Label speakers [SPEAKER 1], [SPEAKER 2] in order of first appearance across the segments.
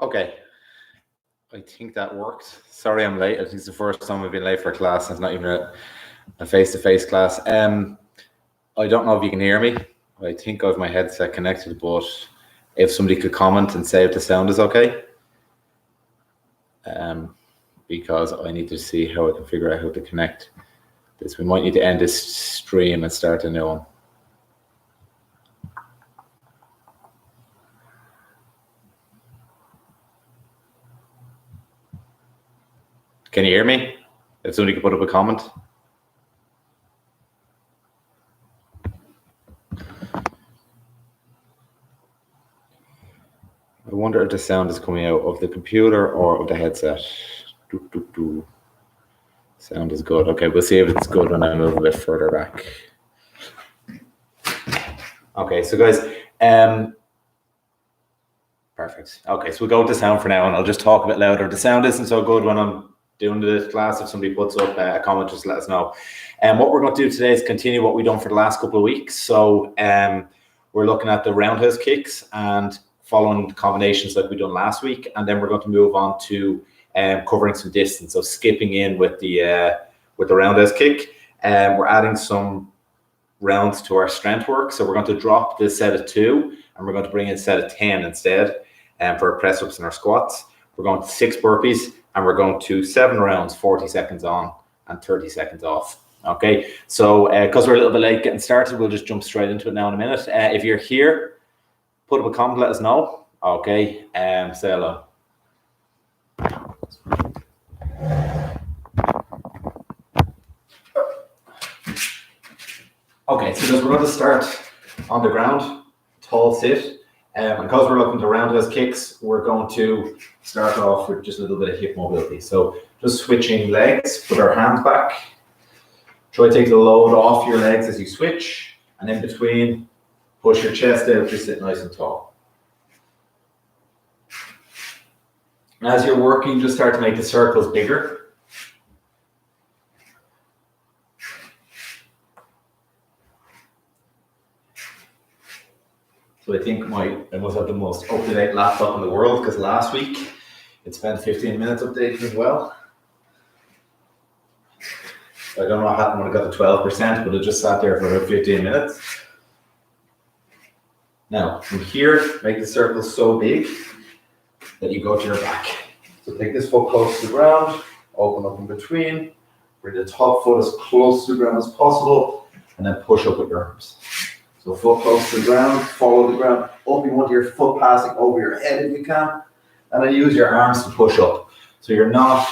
[SPEAKER 1] Okay, I think that worked. Sorry I'm late. I think it's the first time I've been late for a class, and it's not even a face-to-face class. I don't know if you can hear me. I think I have my headset connected, but if somebody could comment and say if the sound is okay. Because I need to see how I can figure out how to connect this. We might need to end this stream and start a new one. Can you hear me? If somebody could put up a comment. I wonder if the sound is coming out of the computer or of the headset. Sound is good. Okay, we'll see if it's good when I move a bit further back. Okay, so guys, perfect. Okay, so we'll go with the sound for now, and I'll just talk a bit louder. The sound isn't so good when I'm doing the class. If somebody puts up a comment, just let us know. And what we're going to do today is continue what we've done for the last couple of weeks. So we're looking at the roundhouse kicks and following the combinations like we done last week, and then we're going to move on to covering some distance. So skipping in with the roundhouse kick, we're adding some rounds to our strength work. So we're going to drop the set of 2, and we're going to bring in a set of 10 instead, for our press ups and our squats. We're going to 6 burpees, and we're going to 7 rounds, 40 seconds on and 30 seconds off. Okay, so because we're a little bit late getting started, we'll just jump straight into it now in a minute. If you're here, put up a comment, let us know. Okay, say hello. Okay, so we're going to start on the ground, tall sit. And because we're looking to roundhouse kicks, we're going to start off with just a little bit of hip mobility. So just switching legs, put our hands back. Try to take the load off your legs as you switch. And in between, push your chest out, just sit nice and tall. And as you're working, just start to make the circles bigger. So I think I must have the most up-to-date laptop in the world, because last week it spent 15 minutes updating as well. I don't know what happened when it got to 12%, but it just sat there for about 15 minutes. Now, from here, make the circle so big that you go to your back. So take this foot close to the ground, open up in between, bring the top foot as close to the ground as possible, and then push up with your arms. So foot close to the ground, follow the ground up. You want your foot passing over your head if you can, and then use your arms to push up. So you're not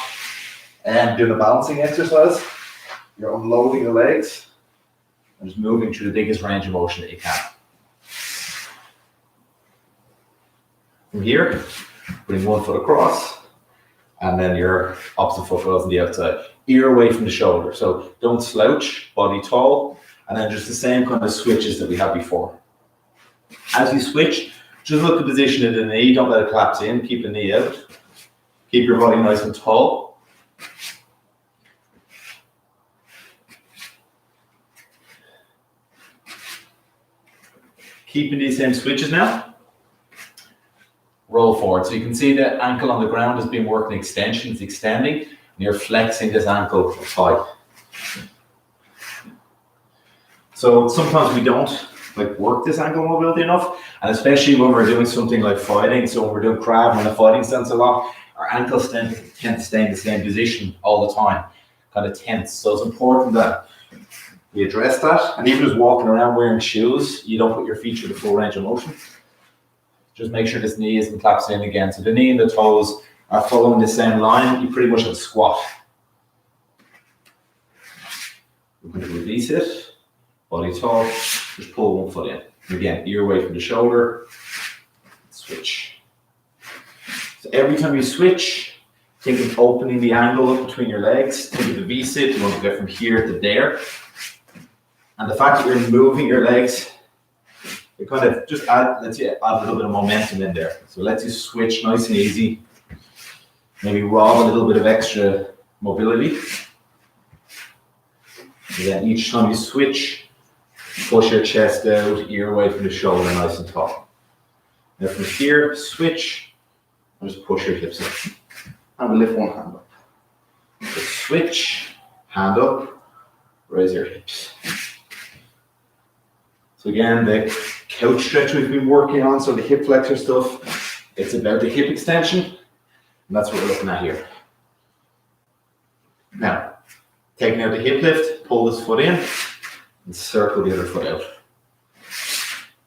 [SPEAKER 1] doing a balancing exercise. You're unloading the legs and just moving through the biggest range of motion that you can. From here, putting one foot across, and then your opposite foot goes on the outside. Ear away from the shoulder. So don't slouch, body tall, and then just the same kind of switches that we had before. As you switch, just look at the position of the knee. Don't let it collapse in. Keep the knee out. Keep your body nice and tall. Keeping these same switches now. Roll forward. So you can see the ankle on the ground has been working extension. It's extending, and you're flexing this ankle high. So sometimes we don't work this ankle mobility enough, and especially when we're doing something like fighting. So when we're doing Krav Maga, fighting stance a lot, our ankles tend to stay in the same position all the time, kind of tense. So it's important that we address that. And even just walking around wearing shoes, you don't put your feet through the full range of motion. Just make sure this knee isn't collapsing in again. So the knee and the toes are following the same line. You pretty much have a squat. We're going to release it. Body tall, just pull one foot in. Again, ear away from the shoulder. Switch. So every time you switch, think of opening the angle up between your legs. Think of the V-sit. You want to go from here to there. And the fact that you're moving your legs, it kind of just lets you add a little bit of momentum in there. So it lets you switch nice and easy. Maybe rob a little bit of extra mobility. And then each time you switch, push your chest out, ear away from the shoulder, nice and tall. Now from here, switch, And just push your hips up. And we'll lift one hand up. So switch, hand up, raise your hips. So again, the couch stretch we've been working on, so the hip flexor stuff, it's about the hip extension, and that's what we're looking at here. Now, taking out the hip lift, pull this foot in, and circle the other foot out.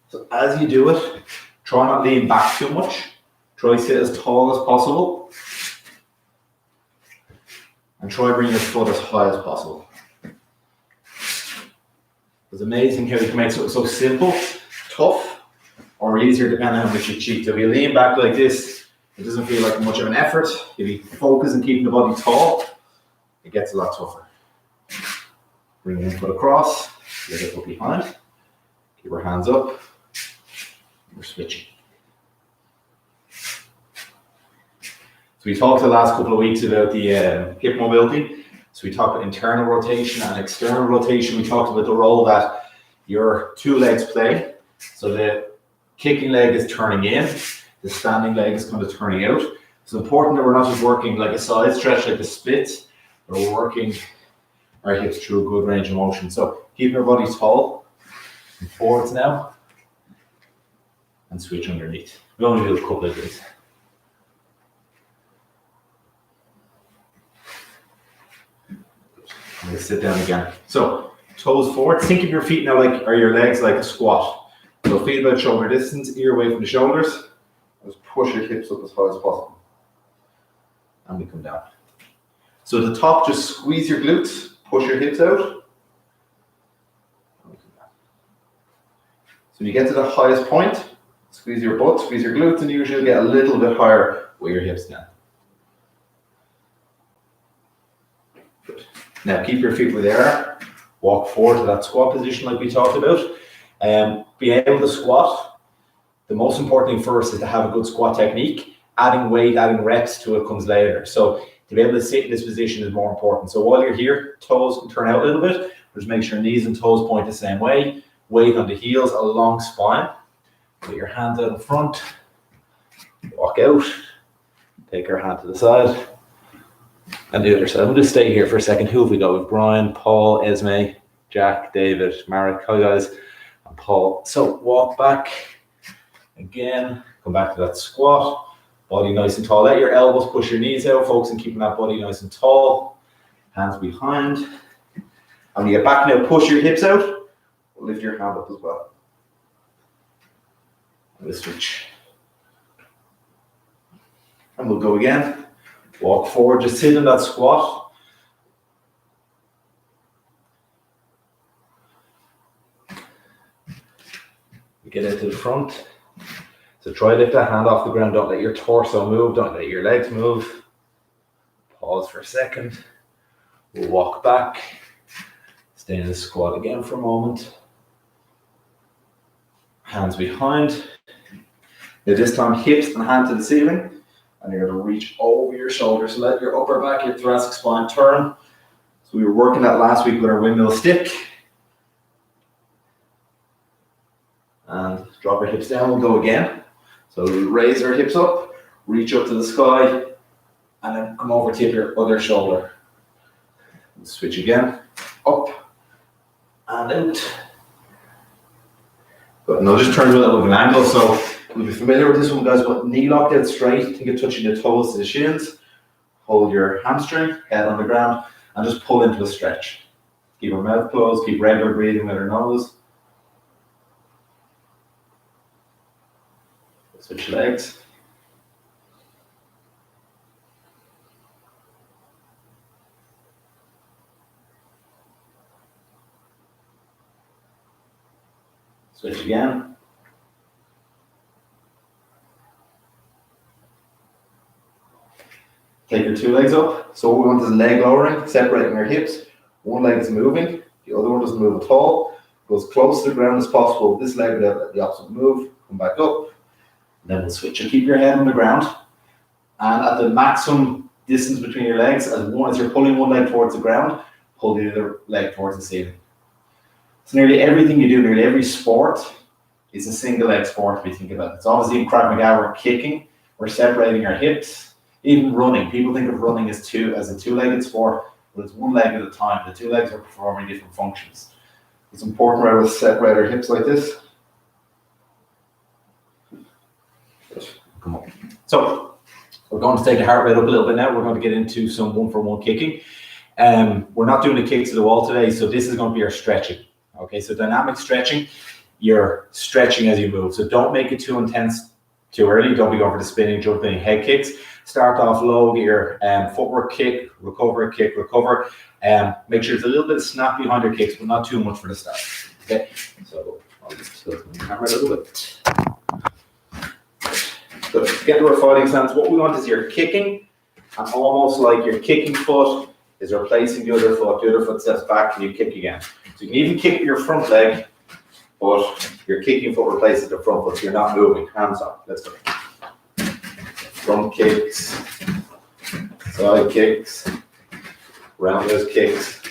[SPEAKER 1] So as you do it, try not lean back too much. Try to sit as tall as possible. And try bring your foot as high as possible. It's amazing how you can make something so simple, tough, or easier depending on how much you cheat. So if you lean back like this, it doesn't feel like much of an effort. If you focus on keeping the body tall, it gets a lot tougher. Bring one foot across, let it up behind. Keep our hands up. We're switching. So we talked the last couple of weeks about the hip mobility. So we talked about internal rotation and external rotation. We talked about the role that your two legs play. So the kicking leg is turning in, the standing leg is kind of turning out. It's important that we're not just working like a side stretch, like a split, but we're working our hips through a good range of motion. So keeping our body tall, and forwards now, and switch underneath. We only do a couple of these. I'm going to sit down again. So toes forward. Think of your feet now like, or your legs like a squat. So feet about shoulder distance, ear away from the shoulders. Just push your hips up as high as possible. And we come down. So at the top, just squeeze your glutes, push your hips out. And we come down. So when you get to the highest point, squeeze your butt, squeeze your glutes, and you usually get a little bit higher with your hips down. Good. Now keep your feet where they are. Walk forward to that squat position like we talked about. Be able to squat. The most important thing first is to have a good squat technique. Adding weight, adding reps to it comes later. So to be able to sit in this position is more important. So while you're here, toes can turn out a little bit. Just make sure knees and toes point the same way. Weight on the heels, a long spine. Put your hands out in front. Walk out. Take your hand to the side. And the other side. We'll just stay here for a second. Who have we got? With Brian, Paul, Esme, Jack, David, Marek. Hi guys. And Paul. So walk back. Again. Come back to that squat. Body nice and tall. Let your elbows push your knees out. Focus on keeping that body nice and tall. Hands behind. And when you get back now, push your hips out. Lift your hand up as well. And we'll switch. And we'll go again. Walk forward. Just sit in that squat. Get out to the front. So try to lift that hand off the ground. Don't let your torso move. Don't let your legs move. Pause for a second. We'll walk back. Stay in the squat again for a moment. Hands behind. Now this time hips and hand to the ceiling. And you're going to reach over your shoulders. So let your upper back, your thoracic spine turn. So we were working that last week with our windmill stick. And drop our hips down. We'll go again. So we'll raise our hips up, reach up to the sky, and then come over, tip your other shoulder. We'll switch again, up and out. Good, and I'll just turn to a little bit of an angle. So you'll be familiar with this one, guys, but knee locked out straight. Think of touching the toes to the shins. Hold your hamstring, head on the ground, and just pull into a stretch. Keep our mouth closed, keep regular breathing with our nose. Switch legs. Switch again. Take your two legs up. So what we want is leg lowering, separating our hips. One leg is moving, the other one doesn't move at all. Go as close to the ground as possible. This leg without letting the opposite move. Come back up. Then we'll switch. So keep your head on the ground. And at the maximum distance between your legs, as you're pulling one leg towards the ground, pull the other leg towards the ceiling. So nearly everything you do, nearly every sport is a single leg sport if you think about it. It's obviously in Krav Maga we're kicking, We're separating our hips. Even running, people think of running as a two-legged sport, but it's one leg at a time. The two legs are performing different functions. It's important where we separate our hips like this. Come on. So we're going to take the heart rate up a little bit now. We're going to get into some one-for-one kicking. We're not doing the kicks to the wall today, so this is going to be our stretching. Okay, so dynamic stretching, you're stretching as you move. So don't make it too intense too early. Don't be going for the spinning, jumping, head kicks. Start off low, get your footwork kick, recover. Make sure there's a little bit of snap behind your kicks, but not too much for the start. Okay, so I'll just tilt the camera a little bit. So to get to our fighting stance, what we want is you're kicking, and almost like your kicking foot is replacing the other foot steps back and you kick again. So you can even kick with your front leg, but your kicking foot replaces the front foot, so you're not moving. Hands up, let's go. Front kicks, side kicks, roundhouse kicks.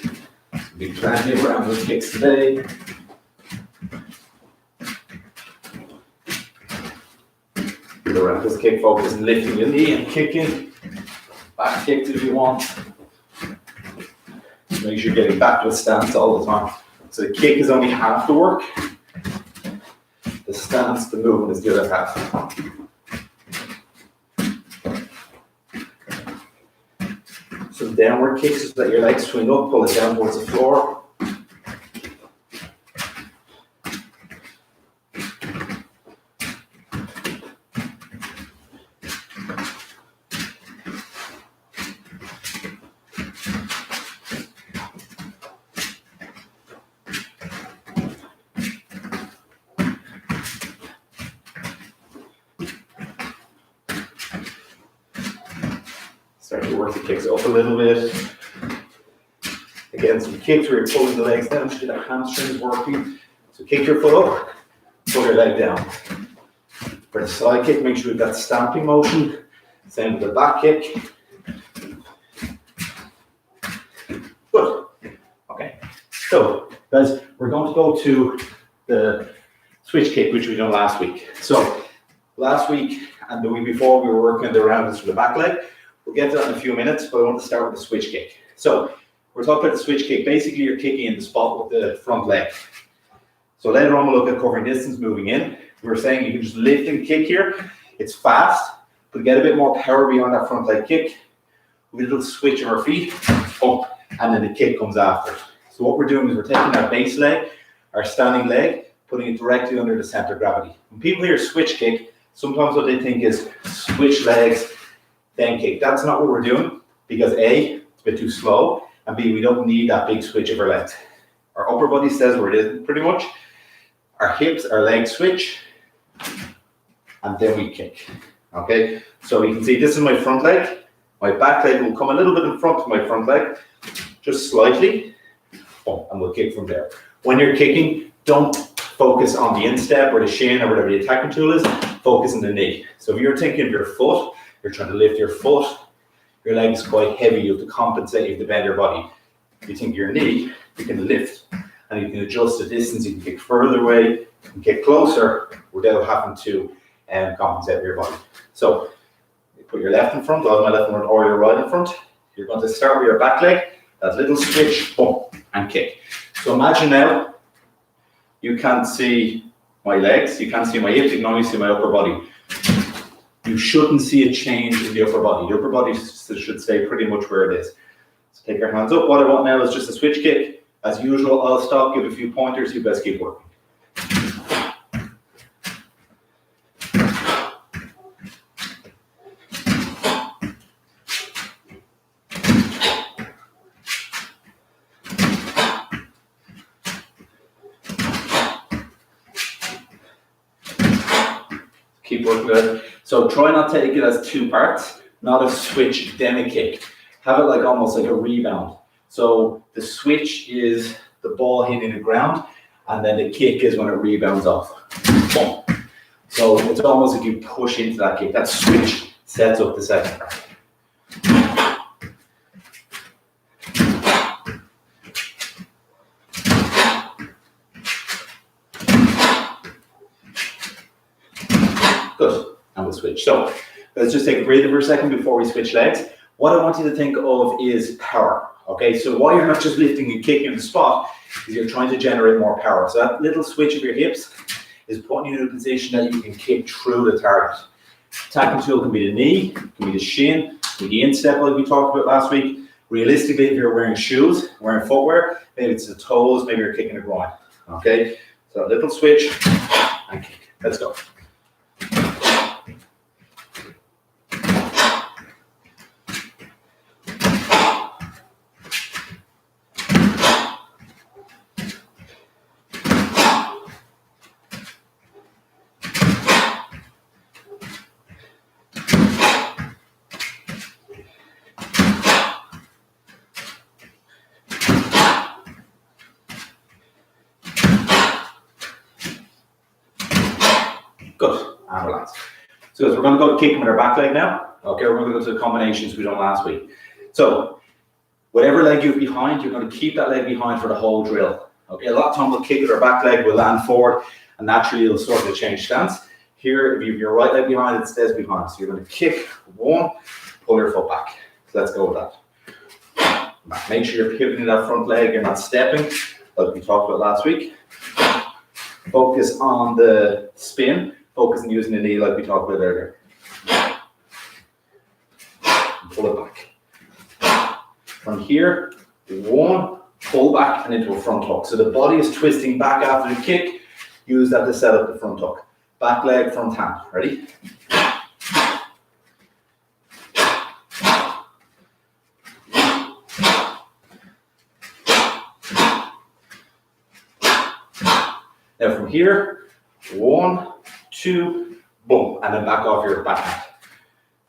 [SPEAKER 1] Be plenty of roundhouse kicks today. The roundhouse kick focus on lifting your knee and kicking. Back kicks if you want. Make sure you're getting back to a stance all the time. So the kick is only half the work. The stance, the movement is the other half. Some downward kicks so that your legs swing up, pull it down towards the floor. Start to work the kicks up a little bit. Again, some kicks where you're pulling the legs down, so the hamstrings working. So kick your foot up, pull your leg down. For the side kick, make sure you've got stamping motion. Same with the back kick. Good. Okay. So, guys, we're going to go to the switch kick, which we done last week. So, last week and the week before, we were working on the roundhouse for the back leg. We'll get to that in a few minutes, but I want to start with the switch kick. So we're talking about the switch kick. Basically, you're kicking in the spot with the front leg. So later on, we'll look at covering distance, moving in. We're saying you can just lift and kick here. It's fast, but get a bit more power beyond that front leg kick. With a little switch of our feet, up, and then the kick comes after. So what we're doing is we're taking our base leg, our standing leg, putting it directly under the center of gravity. When people hear switch kick, sometimes what they think is switch legs, then kick. That's not what we're doing because A, it's a bit too slow, and B, we don't need that big switch of our legs. Our upper body says where it is pretty much. Our hips, our legs switch, and then we kick. Okay, so you can see this is my front leg. My back leg will come a little bit in front of my front leg, just slightly, and we'll kick from there. When you're kicking, don't focus on the instep or the shin or whatever the attacking tool is, focus on the knee. So if you're thinking of your foot, you're trying to lift your foot, your leg is quite heavy, you have to compensate, you have to bend your body. If you think your knee, you can lift and you can adjust the distance, you can kick further away, you can kick closer without having to compensate your body. So you put your left in front, or my left in front, or your right in front. You're going to start with your back leg, that little switch, boom, and kick. So imagine now, you can't see my legs, you can't see my hips, you can only see my upper body. You shouldn't see a change in the upper body. The upper body should stay pretty much where it is. So take your hands up. What I want now is just a switch kick. As usual, I'll stop, give a few pointers, you guys keep working. Keep working with it. So try not to take it as two parts, not a switch, then a kick. Have it like almost like a rebound. So the switch is the ball hitting the ground, and then the kick is when it rebounds off. Boom. So it's almost like you push into that kick. That switch sets up the second part. Good. And we'll switch. So Let's just take a breather for a second before we switch legs. What I want you to think of is power. Okay, so while you're not just lifting and kicking in the spot, is you're trying to generate more power. So that little switch of your hips is putting you in a position that you can kick through the target. Attacking tool can be the knee, can be the shin, can be the instep like we talked about last week. Realistically, if you're wearing shoes, wearing footwear, maybe it's the toes, maybe you're kicking the groin. Okay, so a little switch and kick. Let's go. Good, and relax. So we're going to go kicking with our back leg now. Okay, we're going to go to the combinations we done last week. So whatever leg you have behind, you're going to keep that leg behind for the whole drill. Okay, a lot of time we'll kick with our back leg, we'll land forward, and naturally it'll sort of change stance. Here, if you have your right leg behind, it stays behind. So you're going to kick, one, pull your foot back. So let's go with that. Make sure you're pivoting that front leg, you're not stepping, like we talked about last week. Focus on the spin. Focus on using the knee like we talked about earlier. Pull it back. From here, one, pull back and into a front hook. So the body is twisting back after the kick. Use that to set up the front hook. Back leg, front hand. Ready? Now from here, one, two, boom, and then back off your back hand.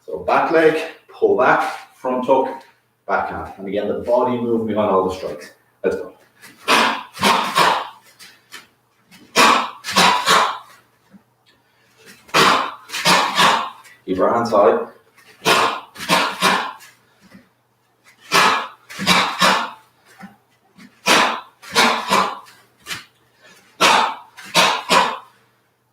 [SPEAKER 1] So back leg, pull back, front hook, back hand. And again, the body moving behind all the strikes. Let's go. Keep our hands high.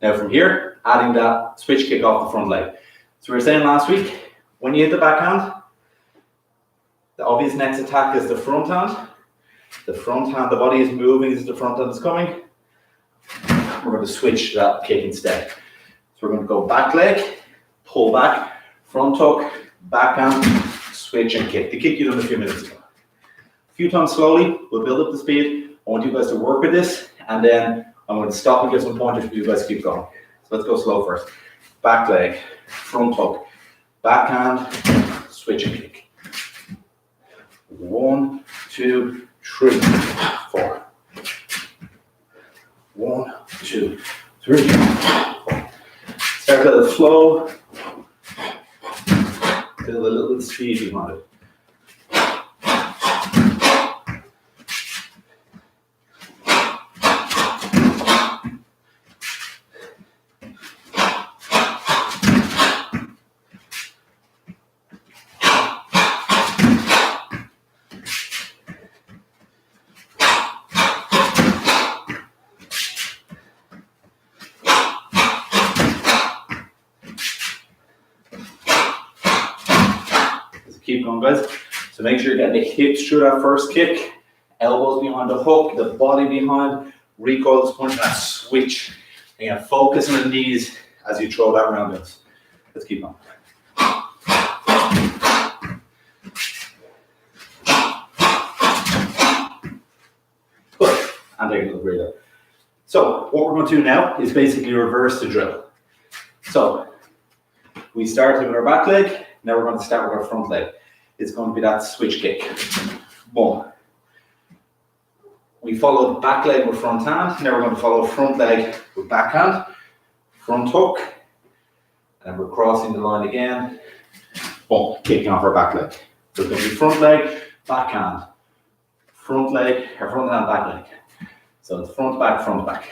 [SPEAKER 1] Now from here, adding that switch kick off the front leg. So we were saying last week, when you hit the backhand, the obvious next attack is the front hand. The front hand, the body is moving as the front hand is coming. We're going to switch to that kick instead. So we're going to go back leg, pull back, front hook, backhand, switch and kick. The kick you done a few minutes ago. A few times slowly, we'll build up the speed. I want you guys to work with this, and then I'm going to stop and give some pointers for you guys to keep going. So let's go slow first. Back leg, front hook, backhand, switch and kick. 1, 2, 3, 4. 1, 2, 3, 4. Start at a slow, build a little bit of speed behind it. Keep going, guys. So make sure you're getting the hips through that first kick, elbows behind the hook, the body behind, recoil this punch, and that switch. Again, focus on the knees as you throw that around us. Let's keep on. Good. And take a little breather. So what we're going to do now is basically reverse the drill. So we started with our back leg. Now we're going to start with our front leg. It's going to be that switch kick. Boom. We followed back leg with front hand. Now we're going to follow front leg with back hand. Front hook. And we're crossing the line again. Boom. Kicking off our back leg. So it's going to be front leg, back hand. Front leg, or front hand, back leg. So it's front, back.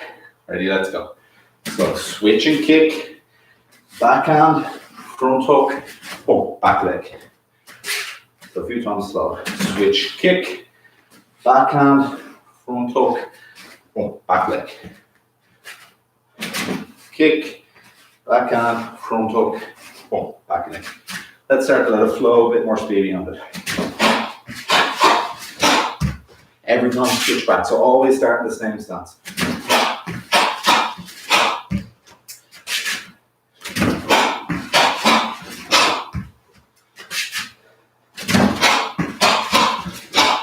[SPEAKER 1] Ready? Let's go. So switch and kick. Back hand. Front hook, boom, back leg. So a few times slow. Switch, kick, backhand, front hook, boom, back leg. Kick, backhand, front hook, boom, back in. Let's start to let it flow, a bit more speedy on it. Every time switch back, so always start in the same stance.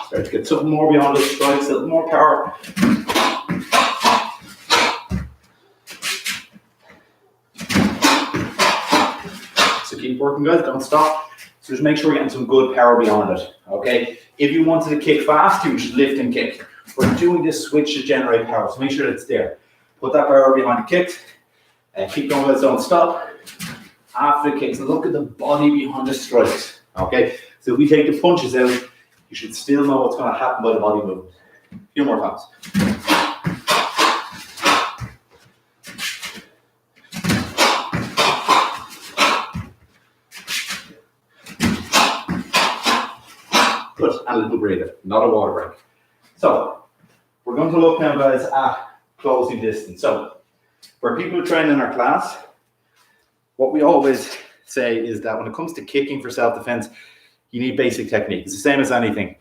[SPEAKER 1] Start to get something more beyond the strikes, a little more power. So keep working, guys, don't stop. So just make sure we're getting some good power beyond it, okay? If you wanted to kick fast, you just lift and kick. We're doing this switch to generate power, so make sure that it's there. Put that power behind the kicks, and keep going, guys, don't stop. After the kicks, look at the body behind the strikes, okay? So if we take the punches out, you should still know what's gonna happen by the body movement. A few more times. Good, and a little breather, not a water break. So, we're going to look now, guys, at closing distance. So, for people who train in our class, what we always say is that when it comes to kicking for self-defense, you need basic technique. It's the same as anything.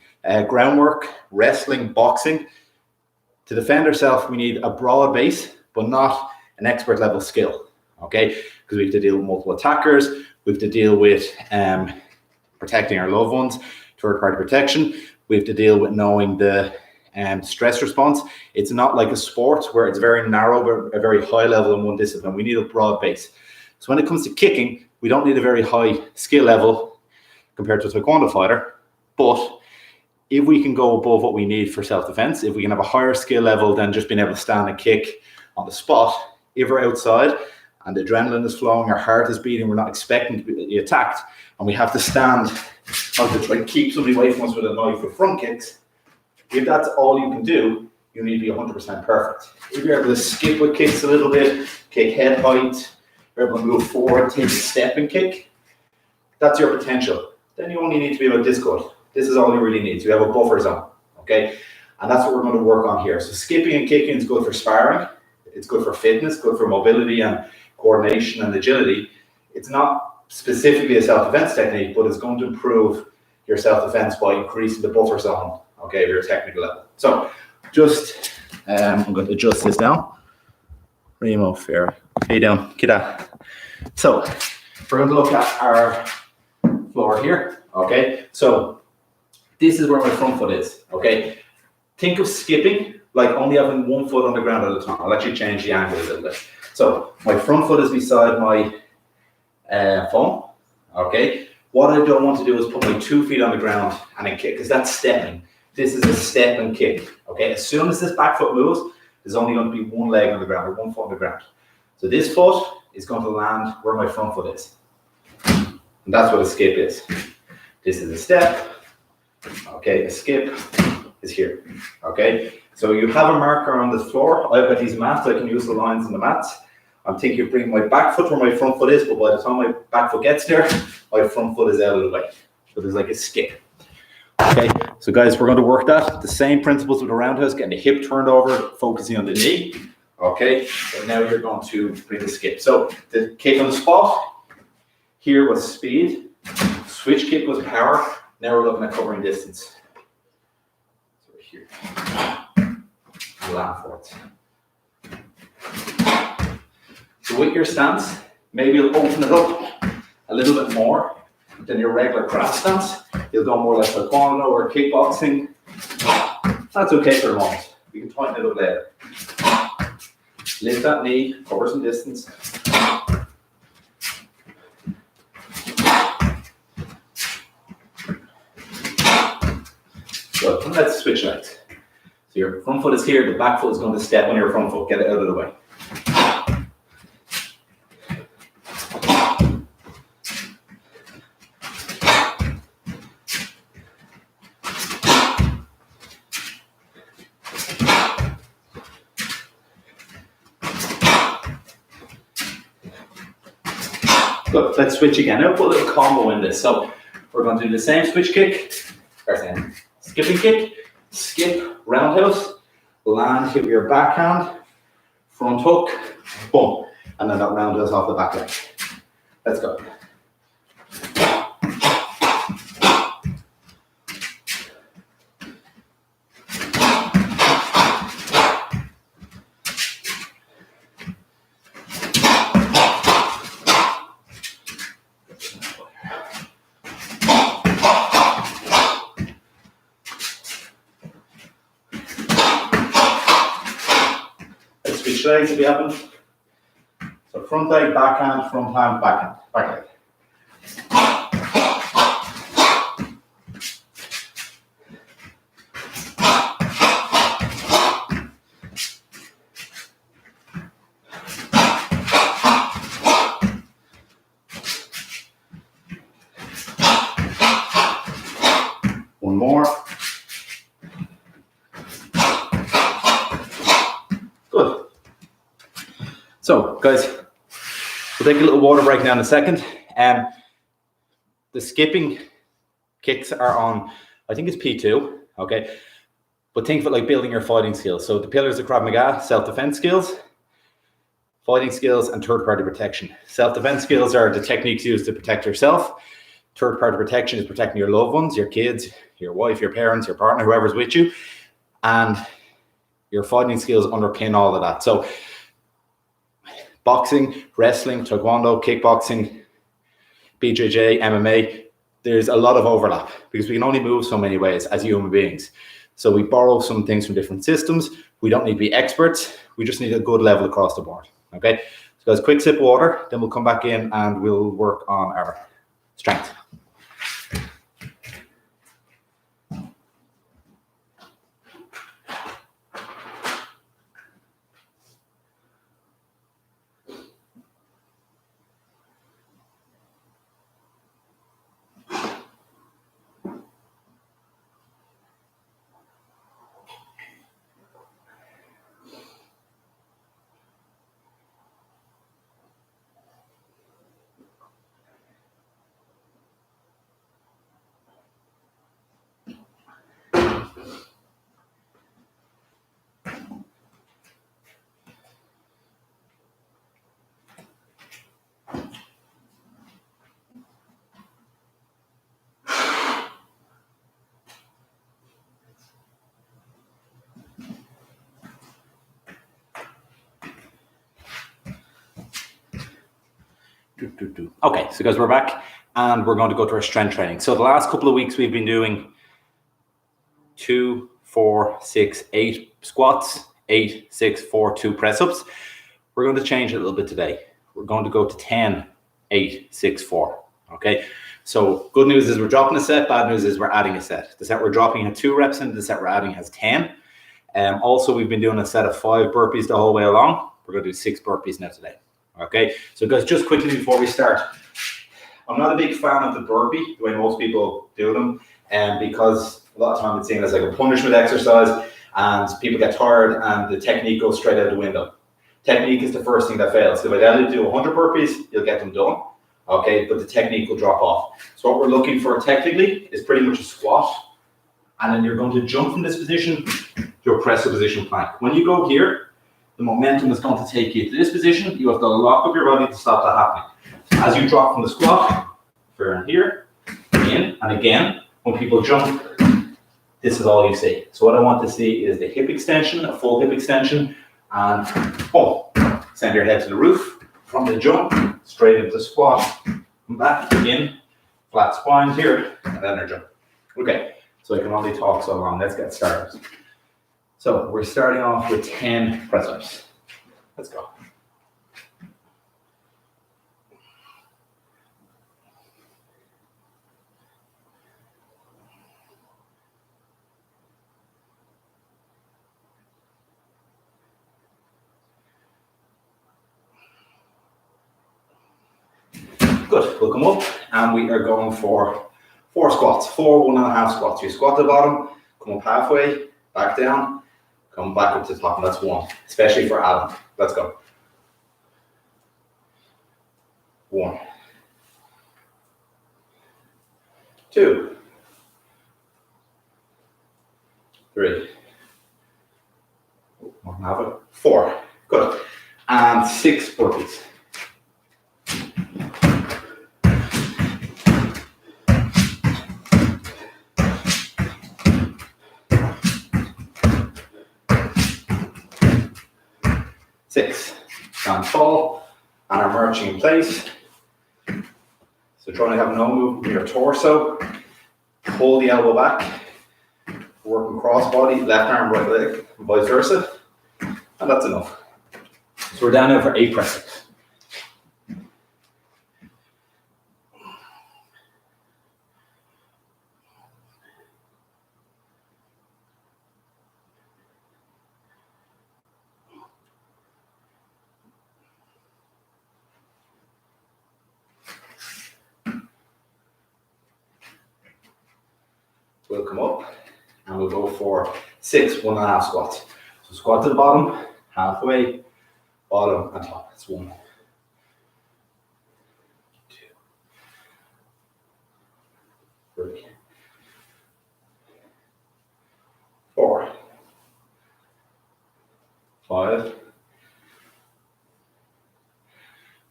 [SPEAKER 1] Groundwork, wrestling, boxing. To defend ourselves, we need a broad base, but not an expert level skill, okay? Because we have to deal with multiple attackers, we have to deal with protecting our loved ones, third-party protection. We have to deal with knowing the stress response. It's not like a sport where it's very narrow, but a very high level in one discipline. We need a broad base. So when it comes to kicking, we don't need a very high skill level compared to a taekwondo fighter. But if we can go above what we need for self-defense, if we can have a higher skill level than just being able to stand and kick on the spot, if we're outside and the adrenaline is flowing, our heart is beating, we're not expecting to be attacked, and we have to stand or to try to keep somebody away from us with a knife with front kicks, if that's all you can do, you need to be 100% perfect. If you're able to skip with kicks a little bit, kick head height, you're able to move forward, take a step and kick, that's your potential. Then you only need to be about this good. This is all you really need. So you have a buffer zone, okay? And that's what we're going to work on here. So skipping and kicking is good for sparring. It's good for fitness, good for mobility and coordination and agility. It's not specifically a self-defense technique, but it's going to improve your self-defense by increasing the buffer zone, okay, of your technical level. So just, I'm going to adjust this down. Remo, fair. Hey down, Kida. So we're going to look at our floor here, okay? So this is where my front foot is, okay? Think of skipping like only having one foot on the ground at a time. I'll actually change the angle a little bit. So my front foot is beside my foam, okay? What I don't want to do is put my 2 feet on the ground and then kick, because that's stepping. This is a step and kick, okay? As soon as this back foot moves, there's only going to be one leg on the ground or 1 foot on the ground. So this foot is going to land where my front foot is. And that's what a skip is. This is a step, okay? A skip is here, okay? So you have a marker on the floor. I've got these mats, I can use the lines on the mats. I'm thinking of bringing my back foot where my front foot is, but by the time my back foot gets there, my front foot is out of the way. So there's like a skip. Okay, so guys, we're going to work that. The same principles with the roundhouse, getting the hip turned over, focusing on the knee. Okay, and now you're going to bring the skip. So the kick on the spot, here was speed, switch kick was power. Now we're looking at covering distance. So here, land forwards. So with your stance, maybe you'll open it up a little bit more than your regular craft stance. You'll go more like taekwondo or kickboxing. That's okay for the moment. We can tighten it up later. Lift that knee, cover some distance. Good, and let's switch legs. So your front foot is here, the back foot is going to step on your front foot. Get it out of the way. Good, let's switch again. Now put a little combo in this. So we're going to do the same switch kick, skipping kick, skip, roundhouse, land, hit with your backhand, front hook, boom, and then that roundhouse off the back leg. Let's go. Switch legs if you haven't. So front leg, backhand, front hand, backhand, back leg. One more. Good. So, guys, we'll take a little water break now in a second. The skipping kicks are on, I think it's P2, okay? But think of it like building your fighting skills. So the pillars of Krav Maga, self-defense skills, fighting skills, and third-party protection. Self-defense skills are the techniques used to protect yourself. Third-party protection is protecting your loved ones, your kids, your wife, your parents, your partner, whoever's with you. And your fighting skills underpin all of that. So boxing, wrestling, taekwondo, kickboxing, BJJ, MMA, there's a lot of overlap because we can only move so many ways as human beings. So we borrow some things from different systems. We don't need to be experts. We just need a good level across the board. Okay. So guys, quick sip of water, then we'll come back in and we'll work on our strength. Okay, so guys, we're back and we're going to go to our strength training. So the last couple of weeks we've been doing 2, 4, 6, 8 squats, 8, 6, 4, 2 press-ups. We're going to change it a little bit today. We're going to go to 10, 8, 6, 4. Okay, so good news is we're dropping a set, bad news is we're adding a set. The set we're dropping has 2 reps in, the set we're adding has 10. Also, we've been doing a set of 5 burpees the whole way along. We're going to do 6 burpees now today. Okay, so guys, just quickly before we start, I'm not a big fan of the burpee, the way most people do them, because a lot of time it's seen as like a punishment exercise and people get tired and the technique goes straight out the window. Technique is the first thing that fails. If I tell you to do 100 burpees, you'll get them done, okay, but the technique will drop off. So what we're looking for technically is pretty much a squat, and then you're going to jump from this position to a presser position plank. When you go here, the momentum is going to take you to this position. You have to lock up your body to stop that happening. As you drop from the squat, from here, in, and again, when people jump, this is all you see. So what I want to see is the hip extension, a full hip extension, and send your head to the roof. From the jump, straight into the squat, come back, in, flat spine here, and then a jump. Okay, so I can only talk so long. Let's get started. So we're starting off with 10 press-ups. Let's go. Good, we'll come up and we are going for 4 squats, 4 1.5 squats. You squat the bottom, come up halfway, back down, come back up to the top, and that's 1, especially for Adam. Let's go. 1, 2, 3, 4. Good. And 6 burpees. And tall, and are marching in place. So trying to have no movement in your torso. Pull the elbow back. Working cross body, left arm, right leg, and vice versa. And that's enough. So we're down now for 8 press ups. We'll come up and we'll go for 6 1.5 squats. So squat to the bottom, halfway, bottom and top. That's 1, 2, 3, 4, 5,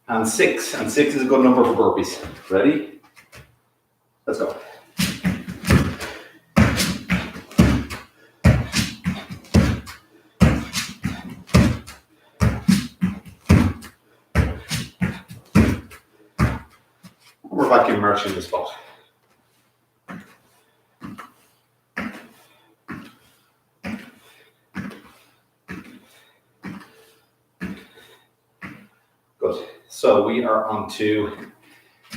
[SPEAKER 1] and 6. And 6 is a good number for burpees. Ready? Let's go. We're back immersing the spot. Good. So we are on to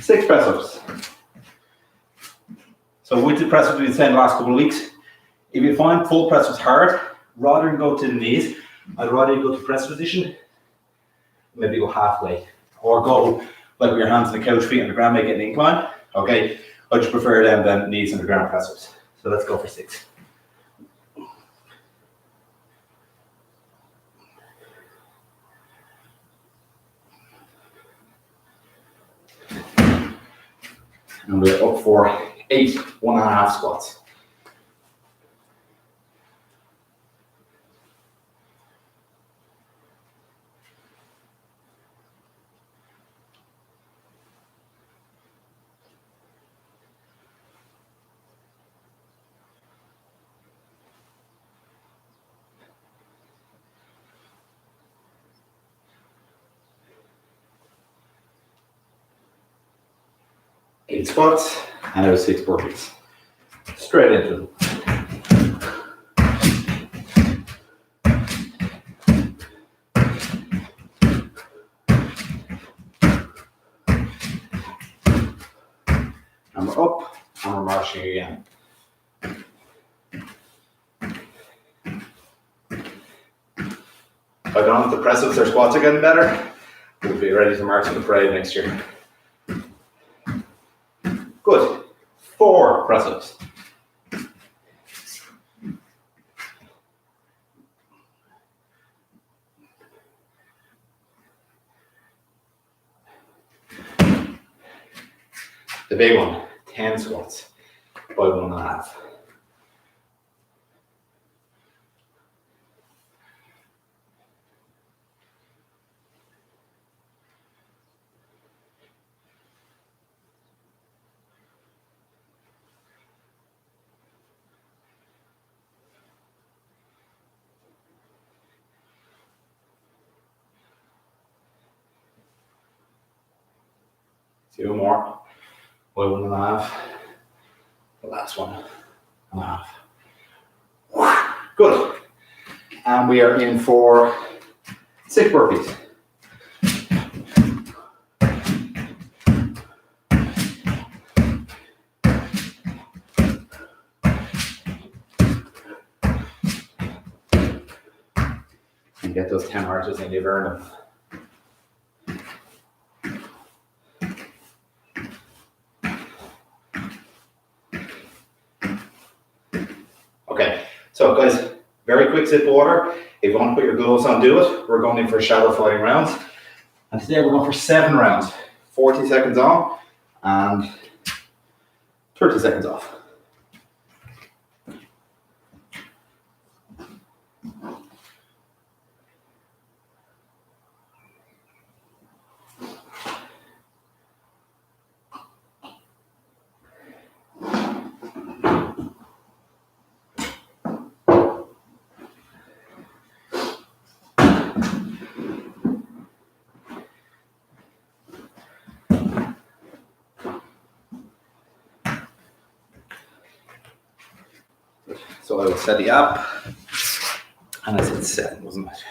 [SPEAKER 1] 6 press ups. So with the press ups we've been saying the last couple of weeks, if you find full press ups hard, rather than go to the knees, I'd rather you go to press position, maybe go halfway, or go like with your hands on the couch, feet on the ground, make it an incline. Okay, I just prefer them than knees on the ground press ups. So let's go for 6. And we're up for 8 1.5 squats. Eight squats, and now 6 burpees. Straight into them. And we're up, and we're marching again. If I don't have the press ups or squats are getting better, we'll be ready to march in the parade next year. Good. 4 press ups. The big one, 10 squats by 1.5. Two more. By 1.5. The last 1.5. Good. And we are in for 6 burpees. And get those 10 marches and you've earned them. Okay, so guys, very quick sip of water. If you want to put your gloves on, do it. We're going in for shallow fighting rounds. And today we're going for 7 rounds. 40 seconds on and 30 seconds off. So I will set the app, and I said 7, wasn't it?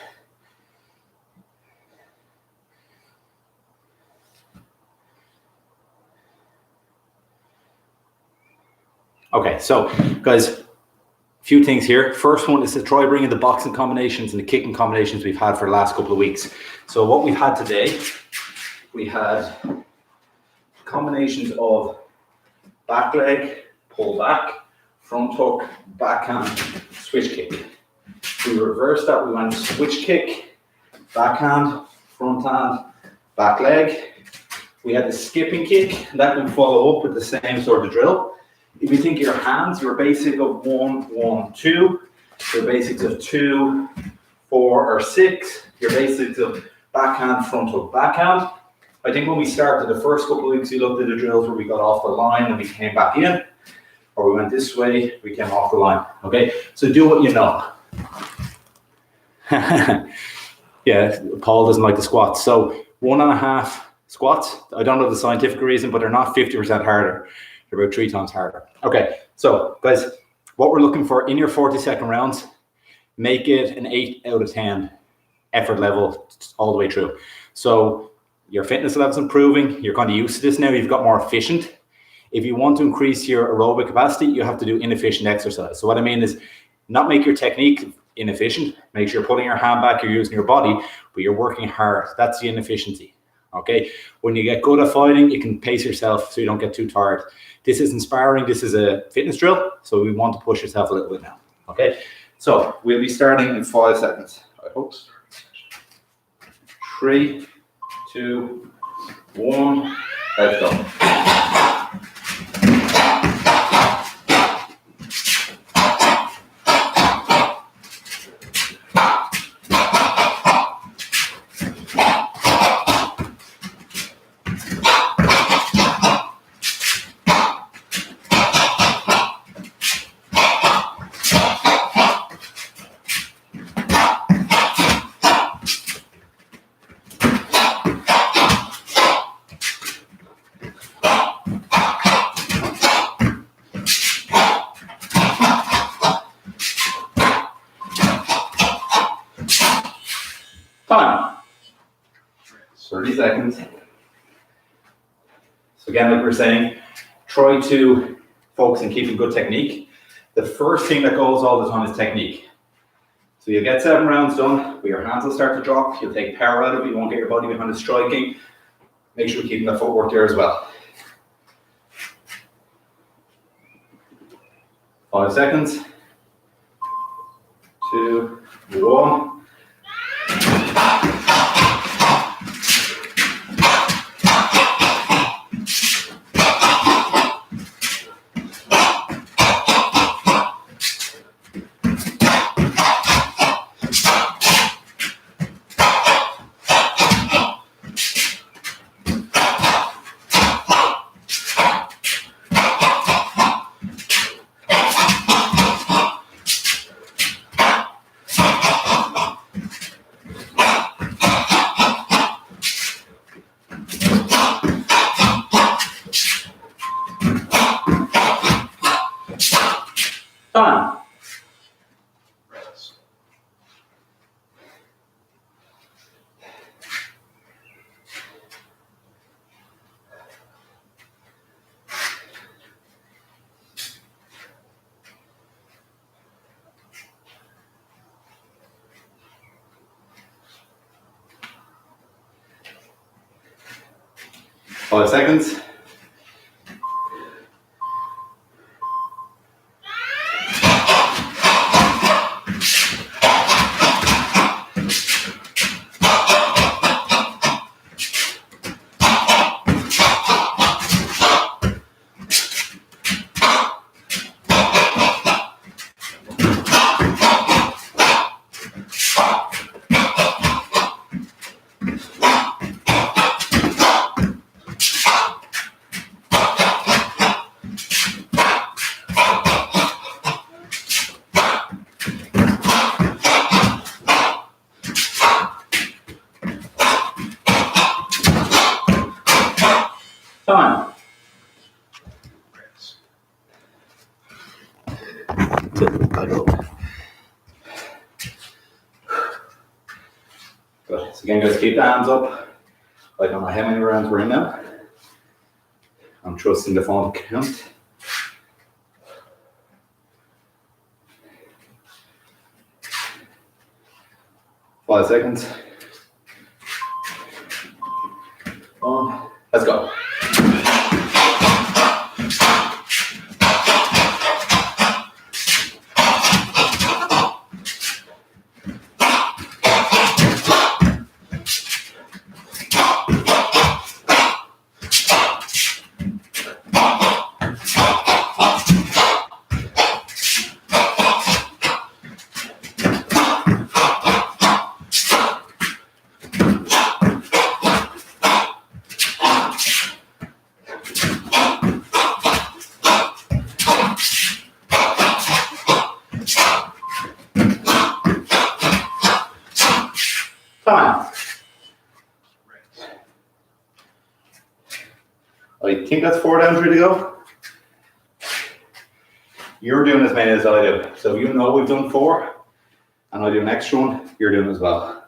[SPEAKER 1] Okay, so guys, a few things here. First one is to try bringing the boxing combinations and the kicking combinations we've had for the last couple of weeks. So what we've had today, we had combinations of back leg, pull back, front hook, backhand, switch kick. We reversed that, we went switch kick, backhand, front hand, back leg. We had the skipping kick, and that can follow up with the same sort of drill. If you think of your hands, your basic of 1, 1, 2, your basics of 2, 4, or 6, your basics of backhand, front hook, backhand. I think when we started the first couple of weeks, we looked at the drills where we got off the line and we came back in, or we went this way, we came off the line. Okay, so do what you know. Yeah, Paul doesn't like the squats. So 1.5 squats. I don't know the scientific reason, but they're not 50% harder. They're about 3 times harder. Okay, so guys, what we're looking for in your 40-second rounds, make it an 8 out of 10 effort level all the way through. So your fitness level's improving. You're kind of used to this now. You've got more efficient. If you want to increase your aerobic capacity, you have to do inefficient exercise. So what I mean is not make your technique inefficient. Make sure you're putting your hand back, you're using your body, but you're working hard. That's the inefficiency. Okay, when you get good at fighting, you can pace yourself so you don't get too tired. This isn't sparring, this is a fitness drill, so we want to push yourself a little bit now. Okay, so we'll be starting in 5 seconds. I hope. 3, 2, 1, let's go. Time. 30 seconds. So again, like we were saying, try to focus on keeping good technique. The first thing that goes all the time is technique. So you'll get 7 rounds done, but your hands will start to drop. You'll take power out of it. You won't get your body behind the striking. Make sure you're keeping the footwork there as well. 5 seconds. 2, 1. Time. Five seconds. Time. Good. So again, guys, keep the hands up. I don't know how many rounds we're in now. I'm trusting the phone to count. 5 seconds. 1. Let's go. Time. I think that's 4 down, 3 to go. You're doing as many as I do. So you know we've done 4, and I do an extra one, you're doing as well.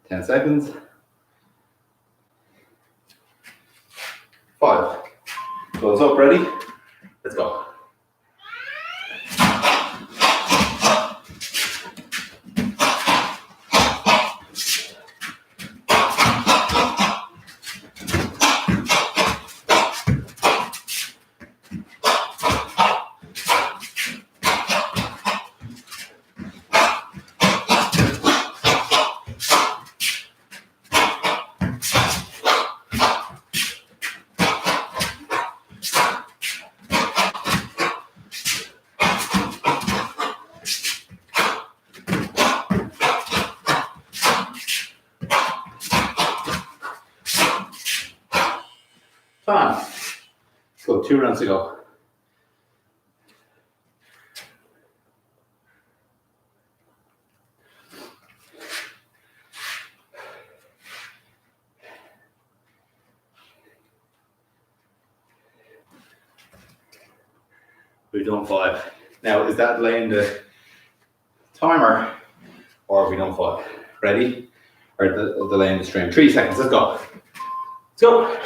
[SPEAKER 1] Ten seconds. 5. Close up, ready? Let's go. Time. Let's go, 2 rounds to go. We've done 5. Now, is that laying the timer, or have we done 5? Ready? Or the laying the stream? 3 seconds, let's go. Let's go.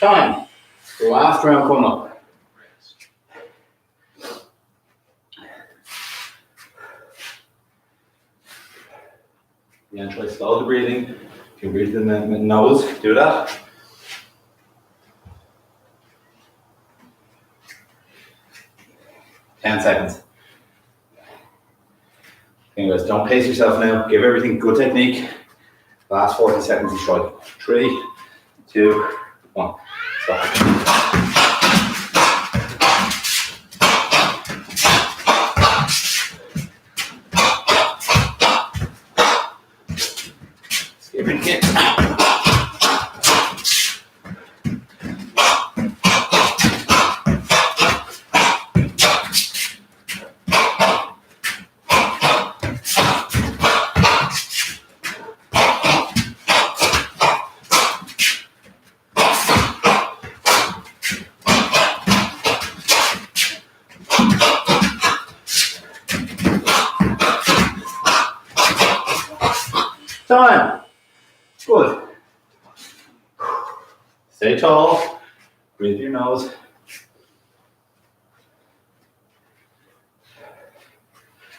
[SPEAKER 1] Time. The last round coming up. Again, try to slow the breathing. If you breathe in the nose, do that. Ten seconds. Anyways, don't pace yourself now. Give everything good technique. Last 40 seconds is try. 3, 2, 1. Stop. Time. Good. Stay tall. Breathe your nose.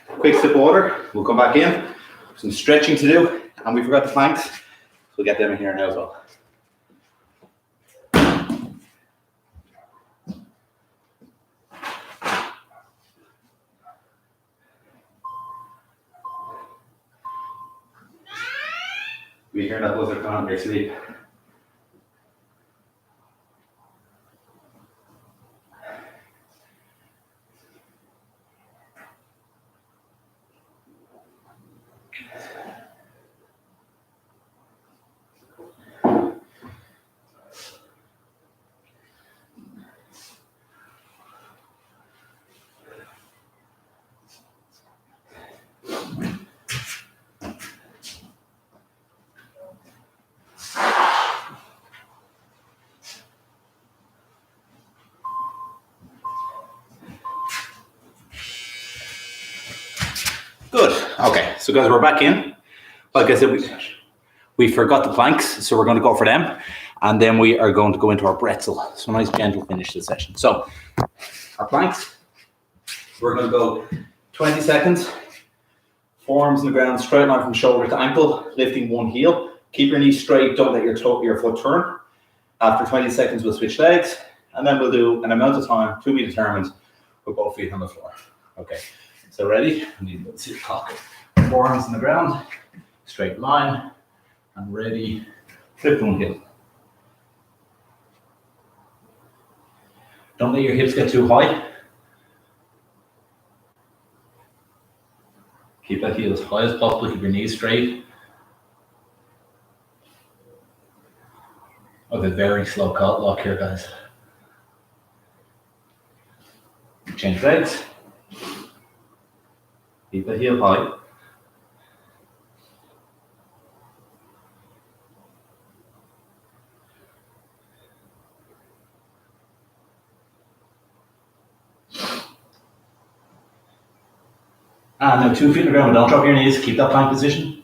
[SPEAKER 1] Quick sip of water. We'll come back in. Some stretching to do. And we forgot the planks. So we'll get them in here now as well. We hear that buzzer come in your sleep. Good. Okay, so guys, we're back in. Like I said, we forgot the planks, so we're going to go for them. And then we are going to go into our bretzel. So nice gentle finish to the session. So our planks, we're going to go 20 seconds. Forearms on the ground, straight line from shoulder to ankle, lifting one heel. Keep your knees straight, don't let your foot turn. After 20 seconds, we'll switch legs, and then we'll do an amount of time to be determined with both feet on the floor. Okay, so ready? I need to see the clock. Forearms on the ground, straight line, and ready. Lift one heel. Don't let your hips get too high. Keep that heel as high as possible, keep your knees straight. Okay, very slow lock here, guys. Change legs. Keep the heel high. And now 2 feet on the ground, don't drop your knees, keep that plank position.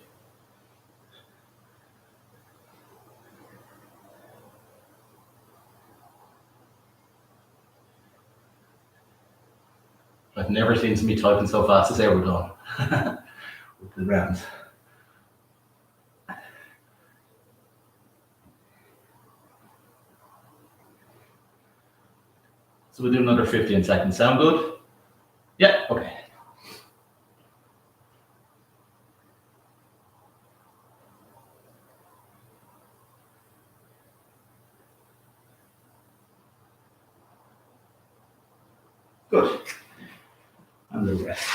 [SPEAKER 1] I've never seen somebody typing so fast as they were done with the rounds. So we'll do another 15 seconds. Sound good? Yeah, okay. Good. And the rest.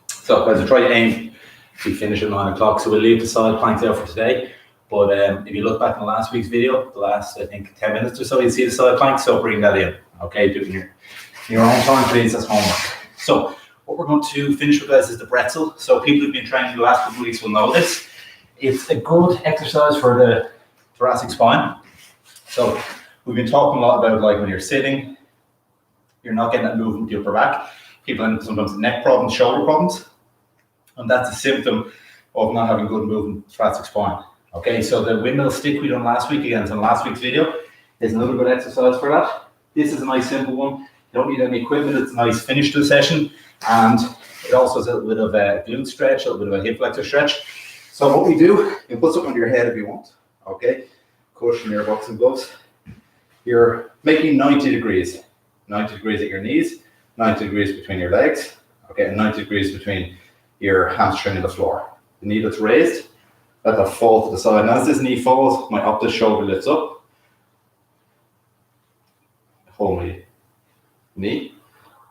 [SPEAKER 1] So guys, we'll try to aim to finish at 9 o'clock. So we'll leave the side planks out for today. But if you look back in the last week's video, the last, I think, 10 minutes or so, you see the side planks. So bring that in. Okay, do it in your own time, please. That's homework. So what we're going to finish with, guys, is the bretzel. So people who've been training the last couple of weeks will know this. It's a good exercise for the thoracic spine. So we've been talking a lot about, like, when you're sitting, you're not getting that movement with the upper back. People have sometimes neck problems, shoulder problems, and that's a symptom of not having good movement with the thoracic spine. Okay, so the windmill stick we done last week, again, in last week's video, is another good exercise for that. This is a nice simple one. You don't need any equipment. It's a nice finish to the session, and it also has a little bit of a glute stretch, a little bit of a hip flexor stretch. So what we do, you put something under your head if you want. Okay, cushion your boxing gloves. You're making 90 degrees. 90 degrees at your knees, 90 degrees between your legs, okay, and 90 degrees between your hamstring and the floor. The knee that's raised, let that fall to the side. And as this knee falls, my opposite shoulder lifts up. I hold my knee,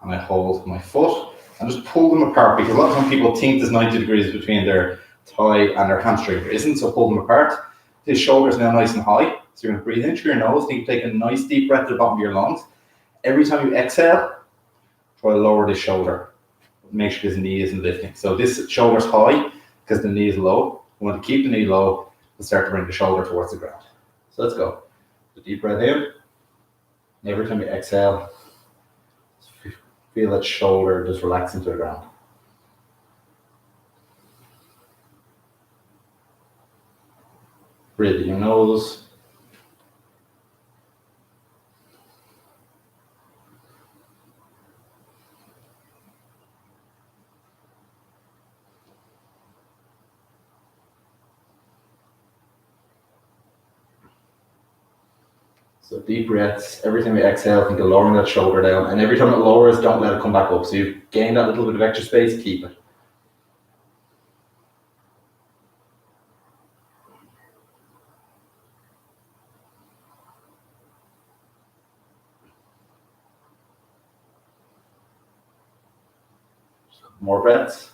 [SPEAKER 1] and I hold my foot, and just pull them apart, because a lot of times people think there's 90 degrees between their thigh and their hamstring. There isn't, so pull them apart. His shoulder's now nice and high, so you're going to breathe in through your nose, and you take a nice deep breath to the bottom of your lungs. Every time you exhale, try to lower the shoulder. Make sure this knee isn't lifting. So this shoulder's high because the knee is low. We want to keep the knee low and start to bring the shoulder towards the ground. So let's go. A deep breath in. And every time you exhale, feel that shoulder just relax into the ground. Breathe in your nose. So deep breaths. Every time you exhale, think of lowering that shoulder down. And every time it lowers, don't let it come back up. So you've gained that little bit of extra space, keep it. More breaths.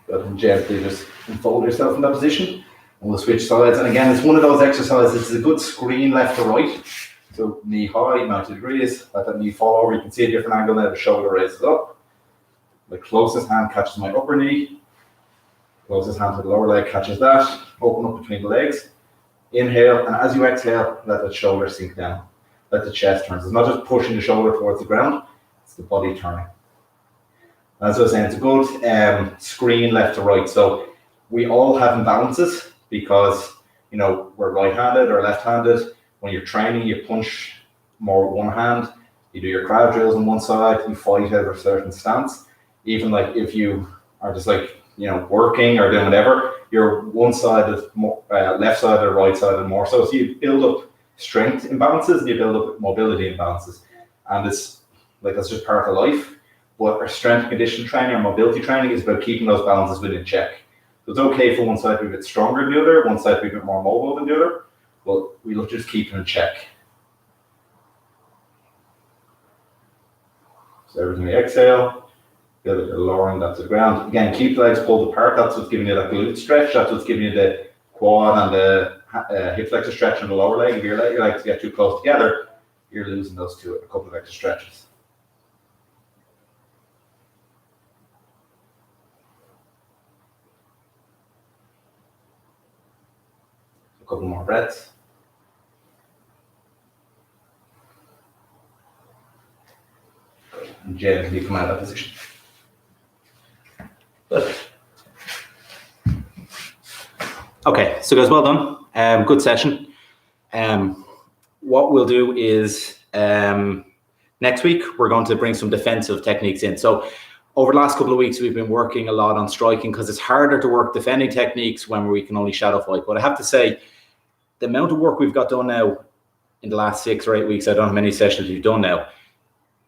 [SPEAKER 1] Go ahead and gently just fold yourself in that position, and we'll switch sides. And again, it's one of those exercises. It's a good screen left to right. So knee high, 90 degrees. Let that knee fall over. You can see a different angle now. The shoulder raises up. My closest hand catches my upper knee. Closest hand to the lower leg catches that. Open up between the legs. Inhale, and as you exhale, let that shoulder sink down. that the chest turns. It's not just pushing the shoulder towards the ground, it's the body turning. As I was saying, it's a good screen left to right. So we all have imbalances because, you know, we're right-handed or left-handed. When you're training, you punch more with one hand. You do your crowd drills on one side, you fight out of a certain stance. Even like if you are just like, you know, working or doing whatever, you're one side of more, left side or right side and more so. So you build up strength imbalances and you build up mobility imbalances. And it's like, that's just part of life. But our strength and conditioning training, our mobility training is about keeping those balances within check. So it's okay for one side to be a bit stronger than the other, one side to be a bit more mobile than the other, but we look just keep them in check. So every time we exhale, feel that you're lowering that to the ground. Again, keep the legs pulled apart. That's what's giving you that glute stretch. That's what's giving you the quad and the hip flexor stretch on the lower leg. If your legs get too close together, you're losing those two, a couple of extra stretches. A couple more breaths. And gently come out of that position. Good. Okay, so guys, well done. Good session. What we'll do is next week we're going to bring some defensive techniques in. So over the last couple of weeks we've been working a lot on striking because it's harder to work defending techniques when we can only shadow fight. But I have to say, the amount of work we've got done now in the last 6 or 8 weeks, I don't know how many sessions we've done now,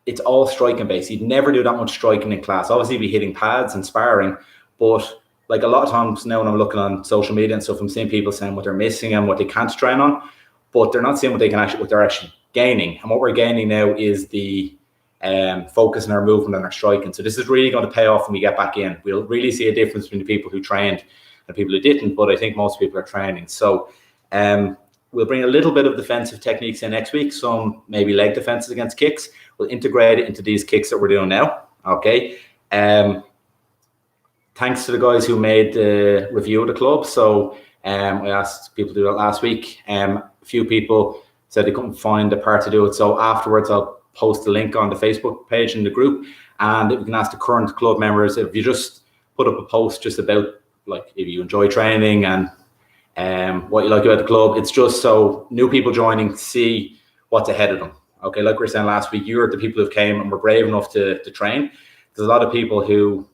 [SPEAKER 1] it's all striking based. You'd never do that much striking in class. Obviously, you'd be hitting pads and sparring, but like a lot of times now when I'm looking on social media and stuff, I'm seeing people saying what they're missing and what they can't train on, but they're not saying what they're actually gaining. And what we're gaining now is the focus on our movement and our striking. So this is really going to pay off when we get back in. We'll really see a difference between the people who trained and people who didn't, but I think most people are training. So we'll bring a little bit of defensive techniques in next week, some maybe leg defenses against kicks. We'll integrate it into these kicks that we're doing now. Okay. Thanks to the guys who made the review of the club. So I asked people to do that last week. A few people said they couldn't find the part to do it. So afterwards, I'll post a link on the Facebook page in the group, and we can ask the current club members if you just put up a post just about like if you enjoy training and what you like about the club. It's just so new people joining see what's ahead of them. Okay, like we were saying last week, you're the people who came and were brave enough to train. There's a lot of people who,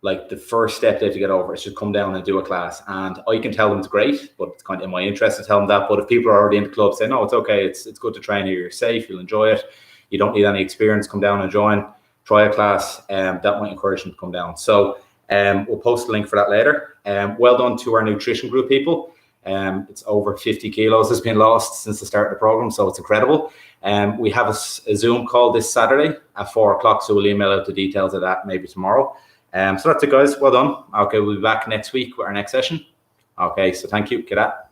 [SPEAKER 1] like, the first step they have to get over is to come down and do a class. And I can tell them it's great, but it's kind of in my interest to tell them that. But if people are already in the club, say, no, it's okay, it's good to train here, you're safe, you'll enjoy it, you don't need any experience, come down and join, try a class, that might encourage them to come down. So we'll post a link for that later. Well done to our nutrition group people. It's over 50 kilos has been lost since the start of the program, so it's incredible. We have a Zoom call this Saturday at 4 o'clock, so we'll email out the details of that maybe tomorrow. So that's it, guys. Well done. Okay, we'll be back next week with our next session. Okay, so thank you. Get that.